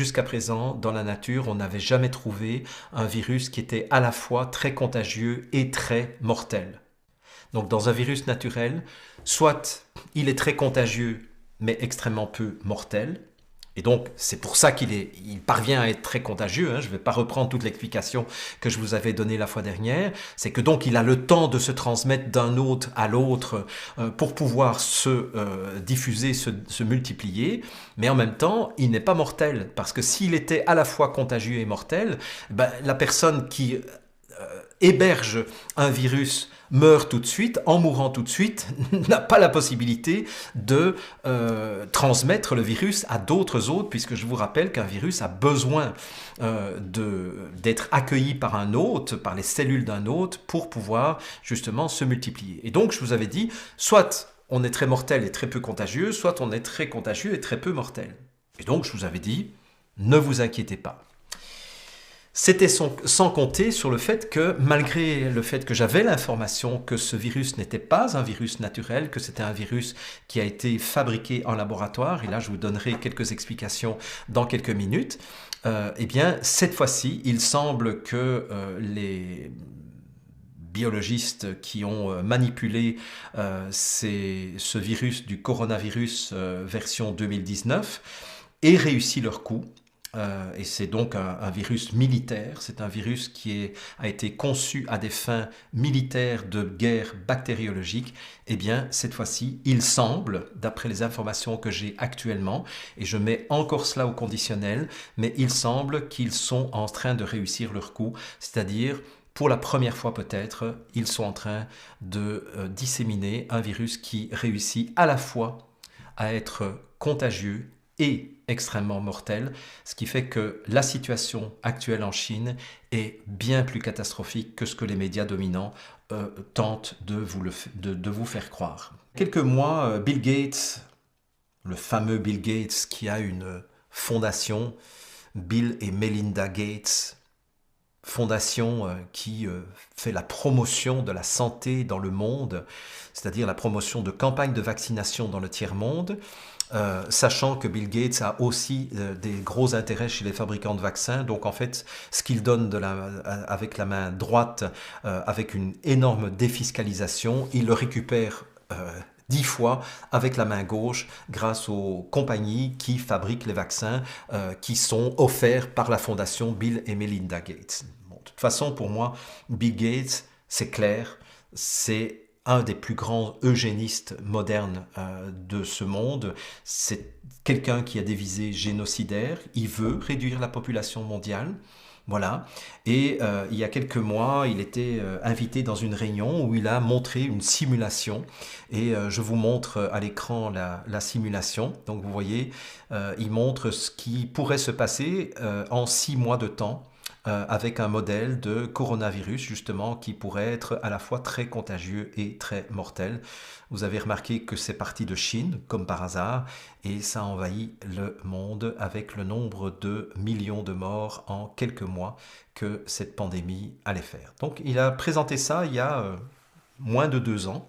Jusqu'à présent, dans la nature, on n'avait jamais trouvé un virus qui était à la fois très contagieux et très mortel. Donc dans un virus naturel, soit il est très contagieux mais extrêmement peu mortel, et donc c'est pour ça il parvient à être très contagieux, hein. Je ne vais pas reprendre toute l'explication que je vous avais donnée la fois dernière, c'est que donc il a le temps de se transmettre d'un hôte à l'autre pour pouvoir se diffuser, se multiplier, mais en même temps il n'est pas mortel, parce que s'il était à la fois contagieux et mortel, ben, la personne qui héberge un virus meurt tout de suite, en mourant tout de suite, n'a pas la possibilité de transmettre le virus à d'autres hôtes, puisque je vous rappelle qu'un virus a besoin d'être accueilli par un hôte, par les cellules d'un hôte, pour pouvoir justement se multiplier. Et donc je vous avais dit, soit on est très mortel et très peu contagieux, soit on est très contagieux et très peu mortel. Et donc je vous avais dit, ne vous inquiétez pas. C'était sans compter sur le fait que, malgré le fait que j'avais l'information que ce virus n'était pas un virus naturel, que c'était un virus qui a été fabriqué en laboratoire, et là je vous donnerai quelques explications dans quelques minutes, eh bien cette fois-ci, il semble que les biologistes qui ont manipulé ce virus du coronavirus version 2019 aient réussi leur coup. Et c'est donc un virus militaire, c'est un virus qui a été conçu à des fins militaires de guerre bactériologique. Eh bien, cette fois-ci, il semble, d'après les informations que j'ai actuellement, et je mets encore cela au conditionnel, mais il semble qu'ils sont en train de réussir leur coup, c'est-à-dire pour la première fois peut-être, ils sont en train de disséminer un virus qui réussit à la fois à être contagieux et extrêmement mortel, ce qui fait que la situation actuelle en Chine est bien plus catastrophique que ce que les médias dominants tentent de vous faire croire. Quelques mois, Bill Gates, le fameux Bill Gates qui a une fondation, Bill et Melinda Gates, fondation qui fait la promotion de la santé dans le monde, c'est-à-dire la promotion de campagnes de vaccination dans le tiers-monde, sachant que Bill Gates a aussi des gros intérêts chez les fabricants de vaccins. Donc en fait, ce qu'il donne avec la main droite, avec une énorme défiscalisation, il le récupère 10 fois avec la main gauche grâce aux compagnies qui fabriquent les vaccins qui sont offerts par la fondation Bill et Melinda Gates. Bon, de toute façon, pour moi, Bill Gates, c'est clair, c'est un des plus grands eugénistes modernes de ce monde. C'est quelqu'un qui a des visées génocidaires. Il veut réduire la population mondiale. Voilà. Et il y a quelques mois, il était invité dans une réunion où il a montré une simulation. Et je vous montre à l'écran la simulation. Donc vous voyez, il montre ce qui pourrait se passer en 6 mois de temps avec un modèle de coronavirus justement qui pourrait être à la fois très contagieux et très mortel. Vous avez remarqué que c'est parti de Chine, comme par hasard, et ça envahit le monde avec le nombre de millions de morts en quelques mois que cette pandémie allait faire. Donc il a présenté ça il y a moins de 2 ans.